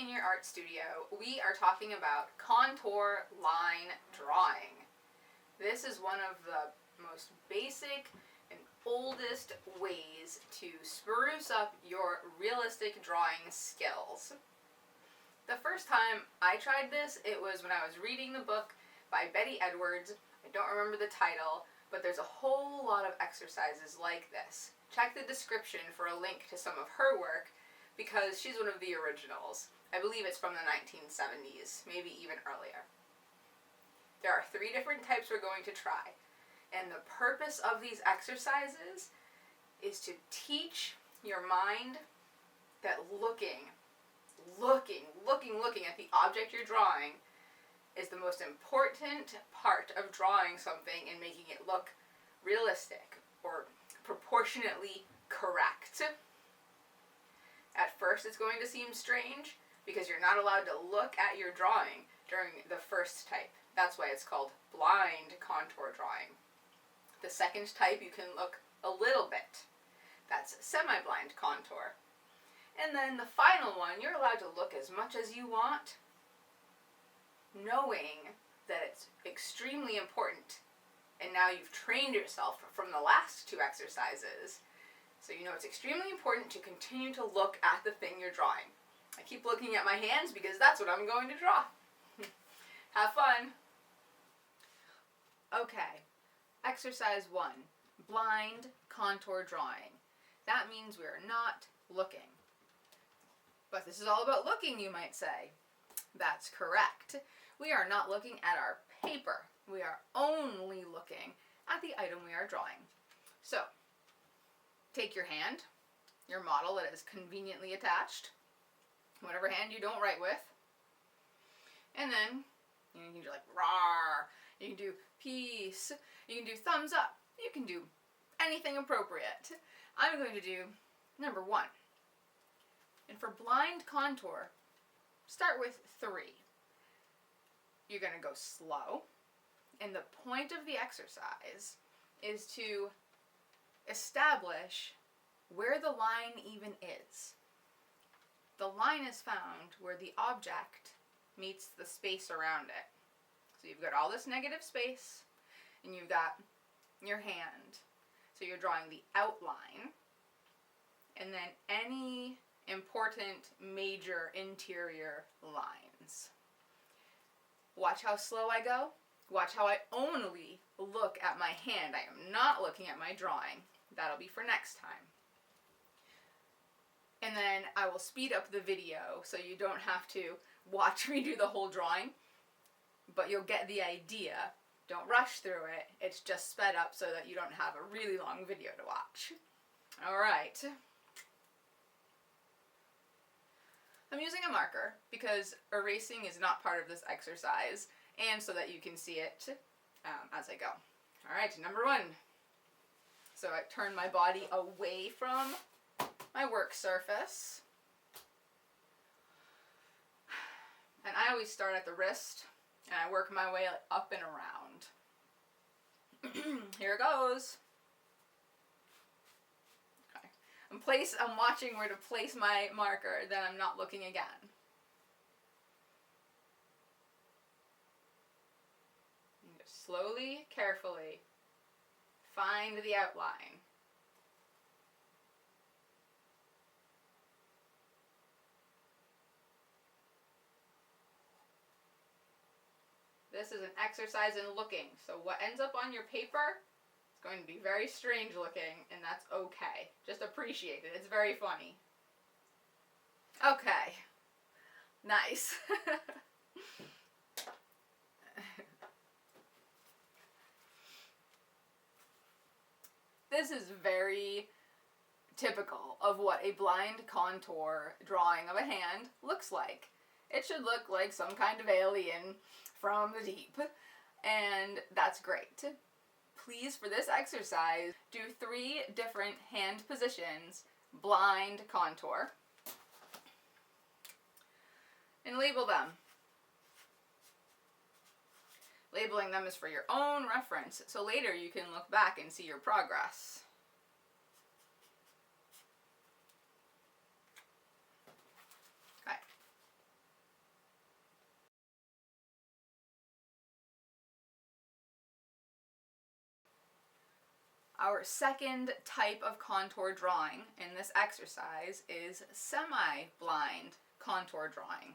in your art studio, we are talking about contour line drawing. This is one of the most basic and oldest ways to spruce up your realistic drawing skills. The first time I tried this, it was when I was reading the book by Betty Edwards. I don't remember the title, but there's a whole lot of exercises like this. Check the description for a link to some of her work, because she's one of the originals. I believe it's from the 1970s, maybe even earlier. There are 3 different types we're going to try, and the purpose of these exercises is to teach your mind that looking at the object you're drawing is the most important part of drawing something and making it look realistic or proportionately correct. At first it's going to seem strange because you're not allowed to look at your drawing during the first type. That's why it's called blind contour drawing. The second type you can look a little bit. That's semi-blind contour. And then the final one, you're allowed to look as much as you want, knowing that it's extremely important. And now you've trained yourself from the last 2 exercises, so you know it's extremely important to continue to look at the thing you're drawing. I keep looking at my hands because that's what I'm going to draw. Have fun! Okay, exercise 1, blind contour drawing. That means we're not looking. But this is all about looking, you might say. That's correct. We are not looking at our paper. We are only looking at the item we are drawing. So, take your hand, your model that is conveniently attached, whatever hand you don't write with, and then you can do like rawr, you can do peace, you can do thumbs up, you can do anything appropriate. I'm going to do number 1. And for blind contour, start with 3. You're going to go slow, and the point of the exercise is to establish where the line even is. The line is found where the object meets the space around it. So you've got all this negative space, and you've got your hand. So you're drawing the outline, and then any important major interior lines. Watch how slow I go. Watch how I only look at my hand. I am not looking at my drawing. That'll be for next time. And then I will speed up the video so you don't have to watch me do the whole drawing, but you'll get the idea. Don't rush through it. It's just sped up so that you don't have a really long video to watch. Alright. I'm using a marker because erasing is not part of this exercise, and so that you can see it as I go. Alright, number 1. So I turn my body away from my work surface. And I always start at the wrist, and I work my way up and around. Here it goes. Okay. I'm watching where to place my marker, then I'm not looking again. And just slowly, carefully, find the outline. This is an exercise in looking, so what ends up on your paper is going to be very strange looking, and that's okay. Just appreciate it. It's very funny. Okay. Nice. This is very typical of what a blind contour drawing of a hand looks like. It should look like some kind of alien from the deep, and that's great. Please, for this exercise, do 3 different hand positions, blind contour, and label them. Labeling them is for your own reference, so later you can look back and see your progress. Okay. Our second type of contour drawing in this exercise is semi-blind contour drawing.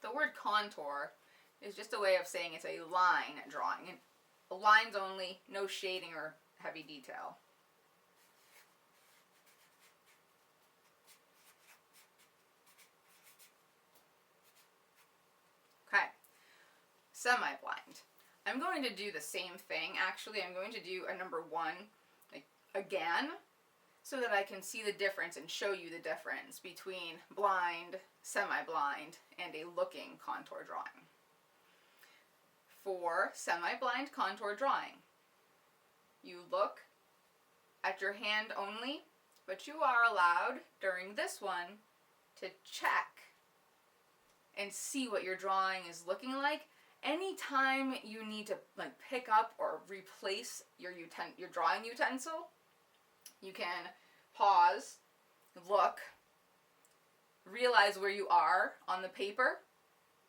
The word contour is just a way of saying it's a line drawing. Lines only, no shading or heavy detail. Okay, semi-blind. I'm going to do the same thing. Actually, I'm going to do a number 1 again so that I can see the difference and show you the difference between blind, semi-blind, and a looking contour drawing. For semi-blind contour drawing, you look at your hand only, but you are allowed during this one to check and see what your drawing is looking like. Anytime you need to pick up or replace your drawing utensil, you can pause, look, realize where you are on the paper,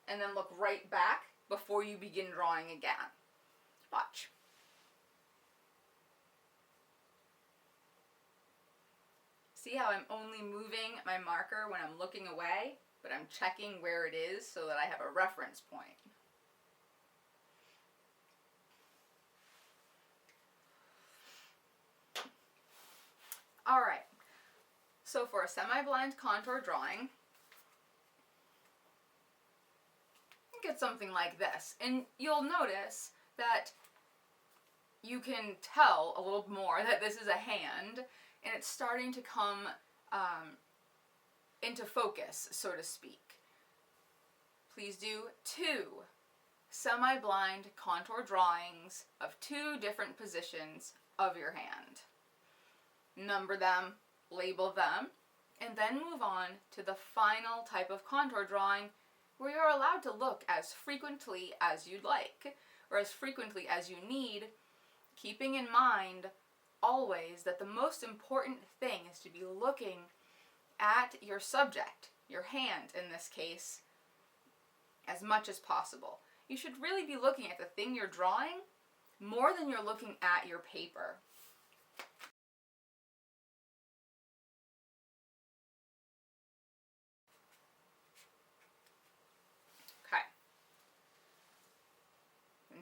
and then look right back before you begin drawing again. Watch. See how I'm only moving my marker when I'm looking away, but I'm checking where it is so that I have a reference point. Alright, so for a semi-blind contour drawing, get something like this, and you'll notice that you can tell a little more that this is a hand, and it's starting to come into focus, so to speak. Please do 2 semi-blind contour drawings of 2 different positions of your hand. Number them, label them, and then move on to the final type of contour drawing where you're allowed to look as frequently as you'd like, or as frequently as you need, keeping in mind always that the most important thing is to be looking at your subject, your hand in this case, as much as possible. You should really be looking at the thing you're drawing more than you're looking at your paper.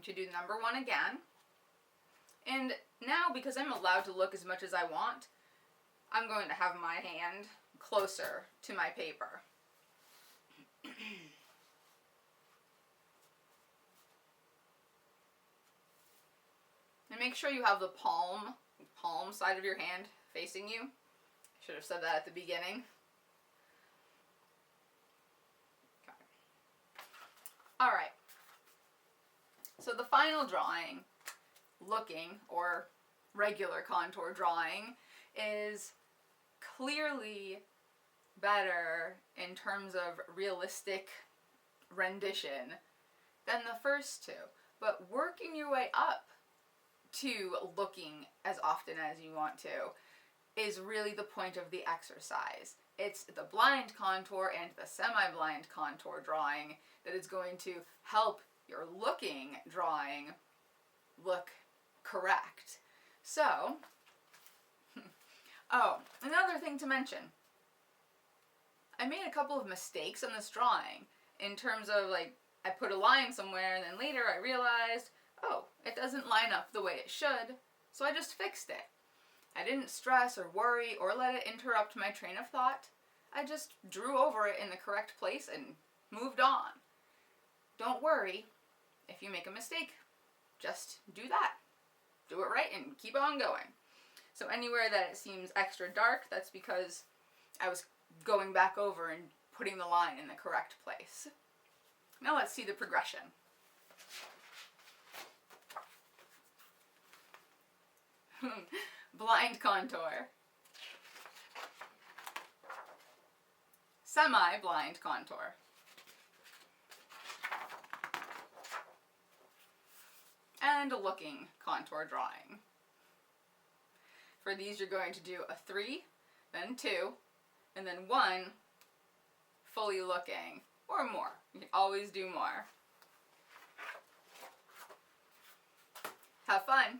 To do number 1 again, and now because I'm allowed to look as much as I want, I'm going to have my hand closer to my paper. And make sure you have the palm side of your hand facing you. I should have said that at the beginning. Okay. All right. So the final drawing, looking, or regular contour drawing, is clearly better in terms of realistic rendition than the first 2. But working your way up to looking as often as you want to is really the point of the exercise. It's the blind contour and the semi-blind contour drawing that is going to help your looking drawing look correct. So, oh, another thing to mention. I made a couple of mistakes on this drawing in terms of I put a line somewhere and then later I realized, oh, it doesn't line up the way it should, so I just fixed it. I didn't stress or worry or let it interrupt my train of thought. I just drew over it in the correct place and moved on. Don't worry. If you make a mistake, just do that. Do it right and keep on going. So anywhere that it seems extra dark, that's because I was going back over and putting the line in the correct place. Now let's see the progression. Blind contour. Semi-blind contour. And a looking contour drawing. For these you're going to do a 3, then 2, and then 1 fully looking, or more. You can always do more. Have fun!